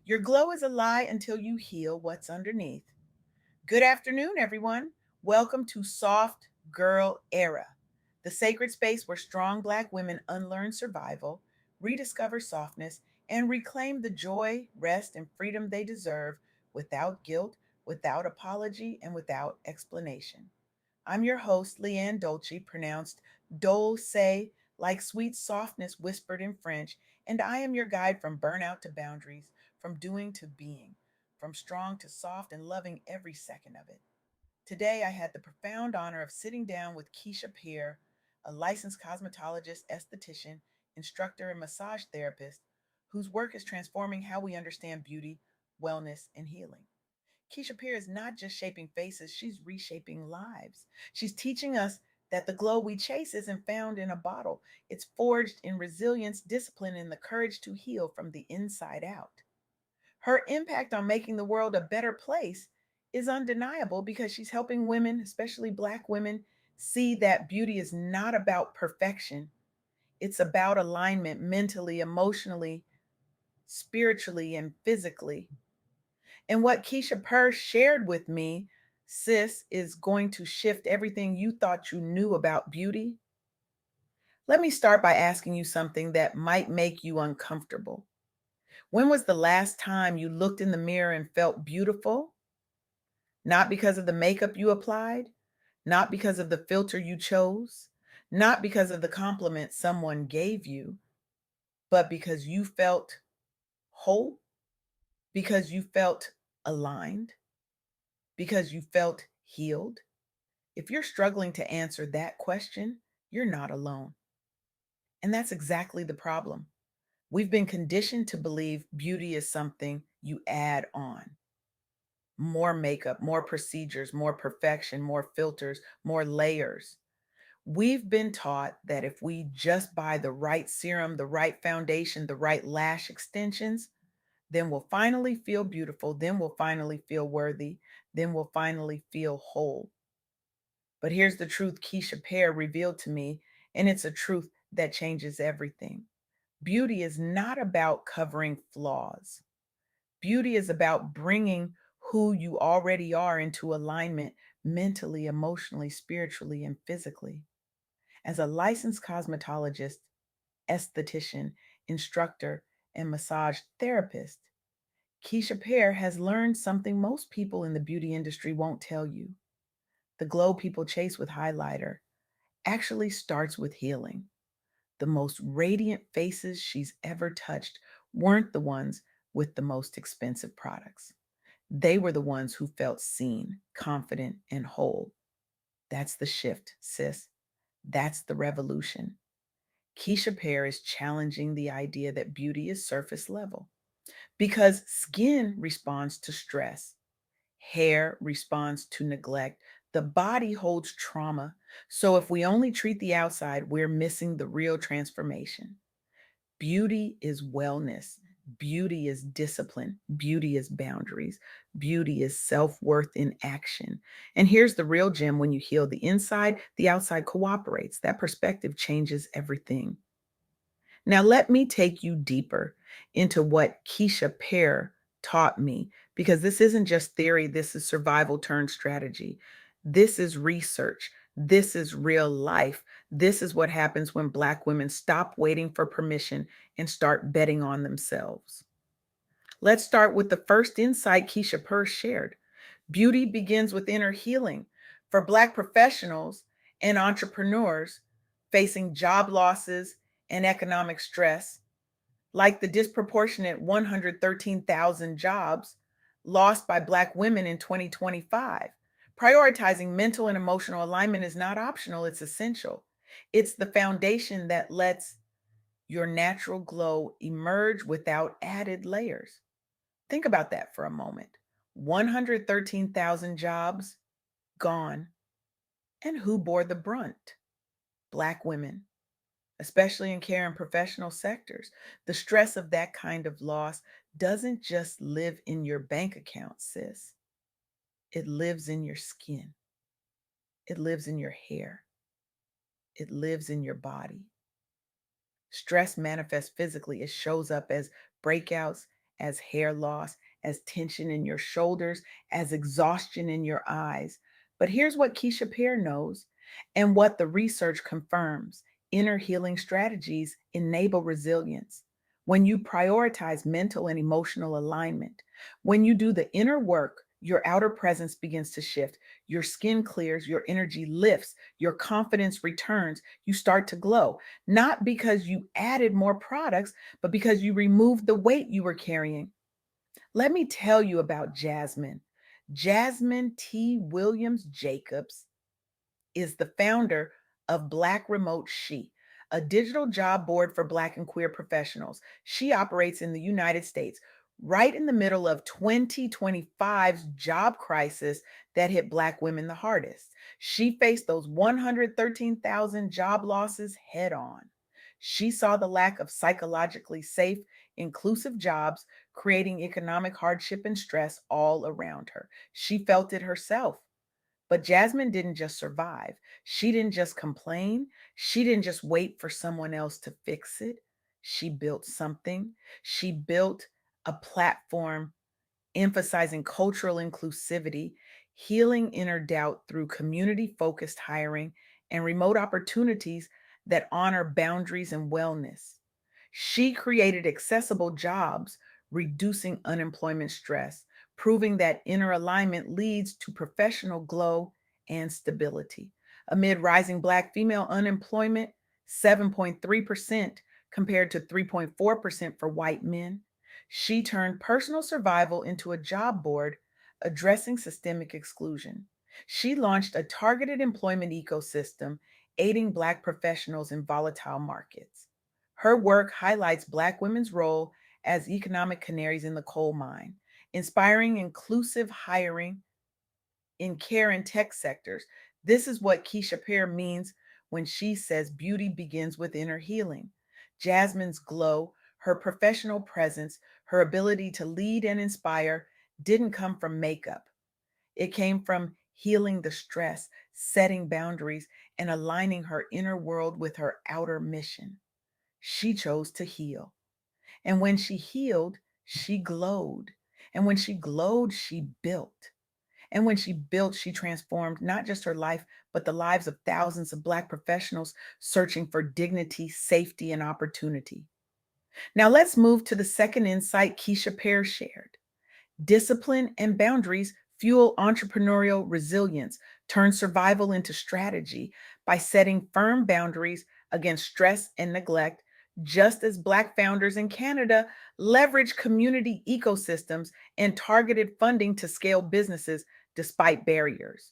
Your glow is a lie until you heal what's underneath. Good afternoon, everyone. Welcome to Soft Girl Era, the sacred space where strong Black women unlearn survival, rediscover softness, and reclaim the joy, rest, and freedom they deserve without guilt, without apology, and without explanation. I'm your host, LeAnne Dolce, pronounced Dolce, like sweet softness whispered in French, and I am your guide from burnout to boundaries, from doing to being, from strong to soft and loving every second of it. Today, I had the profound honor of sitting down with Keisha Per, a licensed cosmetologist, esthetician, instructor, and massage therapist whose work is transforming how we understand beauty, wellness, and healing. Keisha Per is not just shaping faces, she's reshaping lives. She's teaching us that the glow we chase isn't found in a bottle. It's forged in resilience, discipline, and the courage to heal from the inside out. Her impact on making the world a better place is undeniable because she's helping women, especially Black women, see that beauty is not about perfection. It's about alignment mentally, emotionally, spiritually, and physically. And what Keisha Per shared with me, sis, is going to shift everything you thought you knew about beauty. Let me start by asking you something that might make you uncomfortable. When was the last time you looked in the mirror and felt beautiful? Not because of the makeup you applied, not because of the filter you chose, not because of the compliment someone gave you, but because you felt whole, because you felt aligned, because you felt healed. If you're struggling to answer that question, you're not alone. And that's exactly the problem. We've been conditioned to believe beauty is something you add on. More makeup, more procedures, more perfection, more filters, more layers. We've been taught that if we just buy the right serum, the right foundation, the right lash extensions, then we'll finally feel beautiful, then we'll finally feel worthy, then we'll finally feel whole. But here's the truth Keisha Per revealed to me, and it's a truth that changes everything. Beauty is not about covering flaws. Beauty is about bringing who you already are into alignment mentally, emotionally, spiritually, and physically. As a licensed cosmetologist, esthetician, instructor, and massage therapist, Keisha Per has learned something most people in the beauty industry won't tell you. The glow people chase with highlighter actually starts with healing. The most radiant faces she's ever touched weren't the ones with the most expensive products. They were the ones who felt seen, confident, and whole. That's the shift, sis. That's the revolution. Keisha Per is challenging the idea that beauty is surface level because skin responds to stress, hair responds to neglect, the body holds trauma. So if we only treat the outside, we're missing the real transformation. Beauty is wellness. Beauty is discipline. Beauty is boundaries. Beauty is self worth in action. And here's the real gem: when you heal the inside, the outside cooperates. That perspective changes everything. Now, let me take you deeper into what Keisha Per taught me, because this isn't just theory, this is survival turned strategy. This is research. This is real life. This is what happens when Black women stop waiting for permission and start betting on themselves. Let's start with the first insight Keisha Per shared. Beauty begins with inner healing. For Black professionals and entrepreneurs facing job losses and economic stress, like the disproportionate 113,000 jobs lost by Black women in 2025, prioritizing mental and emotional alignment is not optional, it's essential. It's the foundation that lets your natural glow emerge without added layers. Think about that for a moment. 113,000 jobs gone. And who bore the brunt? Black women, especially in care and professional sectors. The stress of that kind of loss doesn't just live in your bank account, sis. It lives in your skin, it lives in your hair, it lives in your body. Stress manifests physically, it shows up as breakouts, as hair loss, as tension in your shoulders, as exhaustion in your eyes. But here's what Keisha Per knows and what the research confirms: inner healing strategies enable resilience. When you prioritize mental and emotional alignment, when you do the inner work, your outer presence begins to shift. Your skin clears, your energy lifts, your confidence returns. You start to glow, not because you added more products, but because you removed the weight you were carrying. Let me tell you about Jasmine. Jasmine T. Williams Jacobs is the founder of Black Remote She, a digital job board for Black and queer professionals. She operates in the United States, right in the middle of 2025's job crisis that hit Black women the hardest. She faced those 113,000 job losses head on. She saw the lack of psychologically safe, inclusive jobs creating economic hardship and stress all around her. She felt it herself. But Jasmine didn't just survive. She didn't just complain. She didn't just wait for someone else to fix it. She built something. She built a platform emphasizing cultural inclusivity, healing inner doubt through community focused hiring, and remote opportunities that honor boundaries and wellness. She created accessible jobs, reducing unemployment stress, proving that inner alignment leads to professional glow and stability. Amid rising Black female unemployment, 7.3% compared to 3.4% for white men, she turned personal survival into a job board addressing systemic exclusion. She launched a targeted employment ecosystem aiding Black professionals in volatile markets. Her work highlights Black women's role as economic canaries in the coal mine, inspiring inclusive hiring in care and tech sectors. This is what Keisha Per means when she says beauty begins with inner healing. Jasmine's glow, her professional presence, her ability to lead and inspire didn't come from makeup. It came from healing the stress, setting boundaries, and aligning her inner world with her outer mission. She chose to heal. And when she healed, she glowed. And when she glowed, she built. And when she built, she transformed not just her life, but the lives of thousands of Black professionals searching for dignity, safety, and opportunity. Now let's move to the second insight Keisha Per shared. Discipline and boundaries fuel entrepreneurial resilience, turn survival into strategy by setting firm boundaries against stress and neglect, just as Black founders in Canada leverage community ecosystems and targeted funding to scale businesses despite barriers.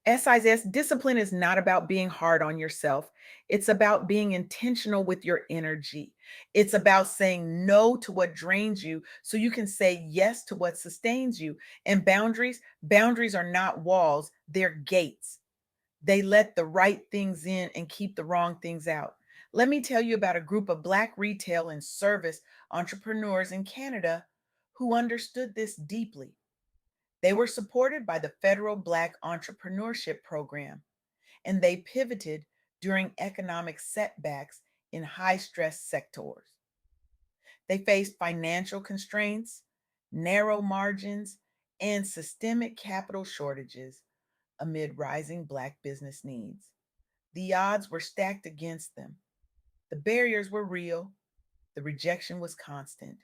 SIS discipline is not about being hard on yourself. It's about being intentional with your energy. It's about saying no to what drains you so you can say yes to what sustains you. And boundaries are not walls, they're gates. They let the right things in and keep the wrong things out. Let me tell you about a group of Black retail and service entrepreneurs in Canada who understood this deeply. They were supported by the federal Black Entrepreneurship Program, and they pivoted during economic setbacks in high stress sectors. They faced financial constraints, narrow margins, and systemic capital shortages amid rising Black business needs. The odds were stacked against them. The barriers were real, the rejection was constant.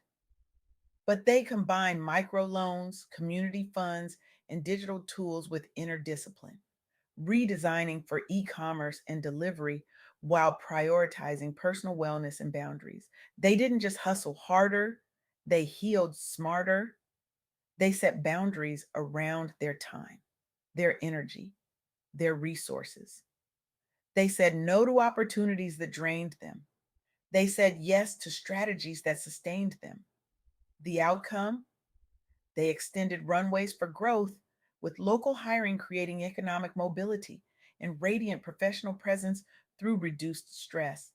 But they combined microloans, community funds, and digital tools with inner discipline, redesigning for e commerce and delivery while prioritizing personal wellness and boundaries. They didn't just hustle harder, they healed smarter. They set boundaries around their time, their energy, their resources. They said no to opportunities that drained them. They said yes to strategies that sustained them. The outcome? They extended runways for growth, with local hiring creating economic mobility and radiant professional presence through reduced stress.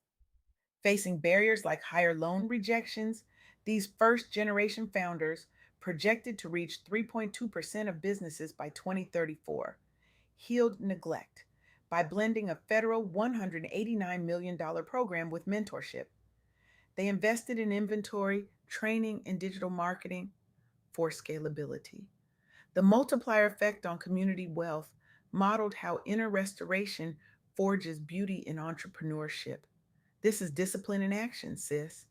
Facing barriers like higher loan rejections, these first generation founders, projected to reach 3.2% of businesses by 2034, healed neglect by blending a federal $189 million program with mentorship. They invested in inventory, training, and digital marketing for scalability. The multiplier effect on community wealth modeled how inner restoration forges beauty in entrepreneurship. This is discipline in action, sis.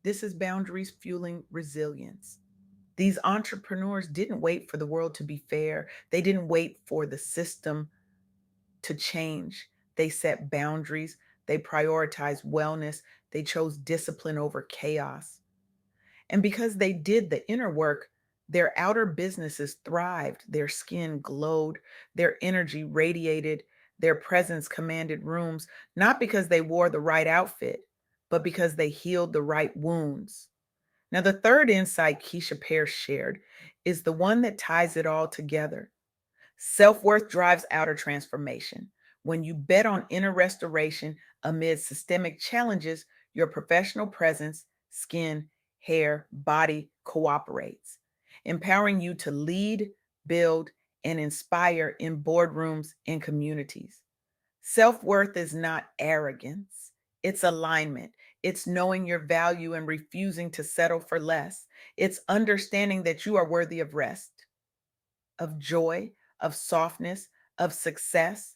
This is boundaries fueling resilience. These entrepreneurs didn't wait for the world to be fair. They didn't wait for the system to change. They set boundaries. They prioritized wellness. They chose discipline over chaos. And because they did the inner work, their outer businesses thrived. Their skin glowed. Their energy radiated. Their presence commanded rooms, not because they wore the right outfit, but because they healed the right wounds. Now, the third insight Keisha Per shared is the one that ties it all together. Self worth drives outer transformation. When you bet on inner restoration amid systemic challenges, your professional presence, skin, hair, body cooperates, empowering you to lead, build, and inspire in boardrooms and communities. Self worth is not arrogance, it's alignment. It's knowing your value and refusing to settle for less. It's understanding that you are worthy of rest, of joy, of softness, of success,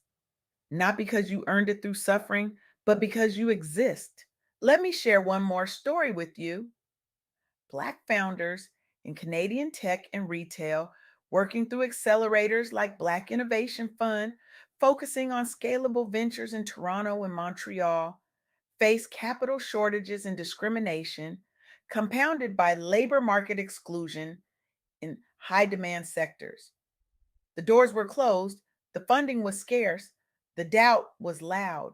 not because you earned it through suffering, but because you exist. Let me share one more story with you. Black founders in Canadian tech and retail, working through accelerators like Black Innovation Fund, focusing on scalable ventures in Toronto and Montreal, face capital shortages and discrimination, compounded by labor market exclusion in high demand sectors. The doors were closed, the funding was scarce, the doubt was loud,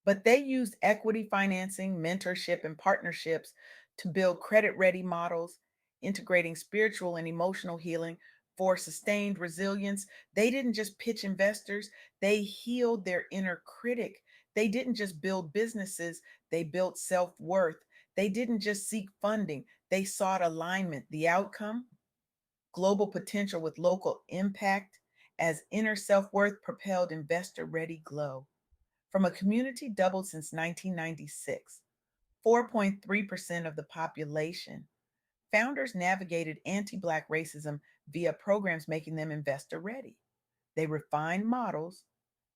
but they used equity financing, mentorship, and partnerships to build credit ready models, integrating spiritual and emotional healing for sustained resilience. They didn't just pitch investors, they healed their inner critic. They didn't just build businesses, they built self worth. They didn't just seek funding, they sought alignment. The outcome? Global potential with local impact as inner self worth propelled investor ready glow. From a community doubled since 1996, 4.3% of the population, founders navigated anti Black racism via programs making them investor ready. They refined models,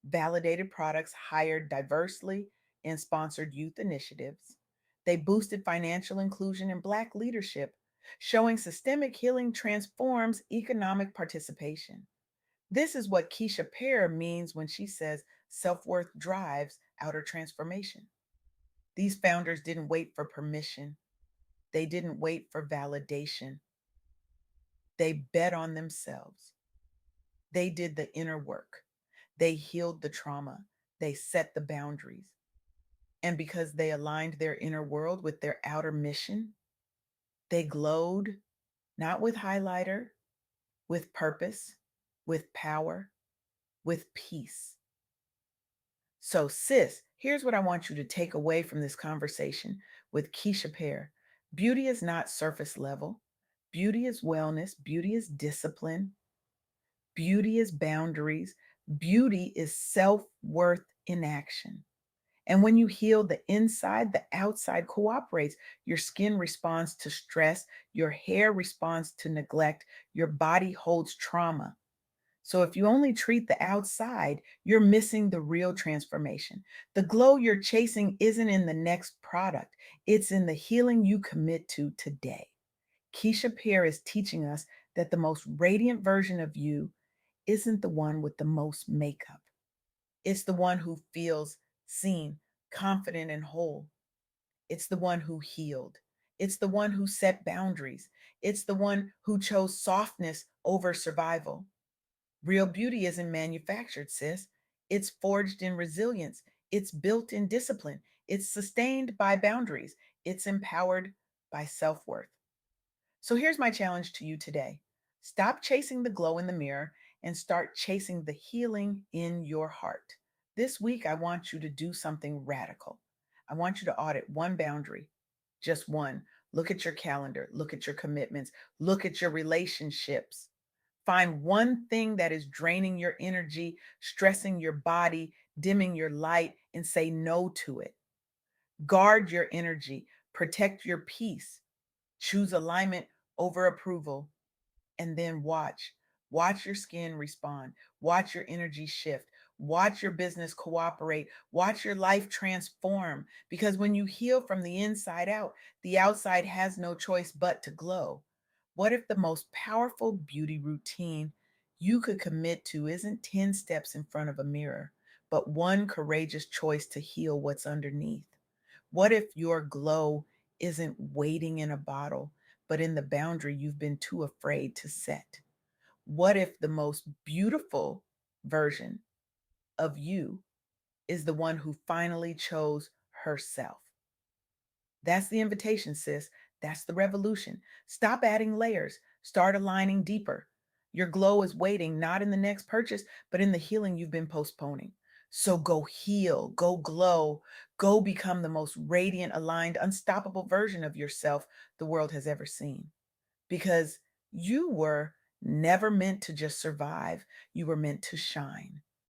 validated products, hired diversely, and sponsored youth initiatives. They boosted financial inclusion and Black leadership, showing systemic healing transforms economic participation. This is what Keisha Per means when she says self worth drives outer transformation. These founders didn't wait for permission, they didn't wait for validation. They bet on themselves. They did the inner work. They healed the trauma. They set the boundaries. And because they aligned their inner world with their outer mission, they glowed not with highlighter, with purpose, with power, with peace. So, sis, here's what I want you to take away from this conversation with Keisha Per. Beauty is not surface level. Beauty is wellness. Beauty is discipline. Beauty is boundaries. Beauty is self worth in action. And when you heal the inside, the outside cooperates. Your skin responds to stress, your hair responds to neglect, your body holds trauma. So if you only treat the outside, you're missing the real transformation. The glow you're chasing isn't in the next product, it's in the healing you commit to today. Keisha Per is teaching us that the most radiant version of you isn't the one with the most makeup. It's the one who feels seen, confident, and whole. It's the one who healed. It's the one who set boundaries. It's the one who chose softness over survival. Real beauty isn't manufactured, sis. It's forged in resilience. It's built in discipline. It's sustained by boundaries. It's empowered by self worth. So here's my challenge to you today: stop chasing the glow in the mirror and start chasing the healing in your heart. This week, I want you to do something radical. I want you to audit one boundary, just one. Look at your calendar, look at your commitments, look at your relationships. Find one thing that is draining your energy, stressing your body, dimming your light, and say no to it. Guard your energy, protect your peace. Choose alignment over approval, and then watch. Watch your skin respond. Watch your energy shift. Watch your business cooperate. Watch your life transform. Because when you heal from the inside out, the outside has no choice but to glow. What if the most powerful beauty routine you could commit to isn't 10 steps in front of a mirror, but one courageous choice to heal what's underneath? What if your glow isn't waiting in a bottle, but in the boundary you've been too afraid to set? What if the most beautiful version of you is the one who finally chose herself? That's the invitation, sis. That's the revolution. Stop adding layers, start aligning deeper. Your glow is waiting not in the next purchase, but in the healing you've been postponing. So go heal, go glow, go become the most radiant, aligned, unstoppable version of yourself the world has ever seen. Because you were never meant to just survive, you were meant to shine.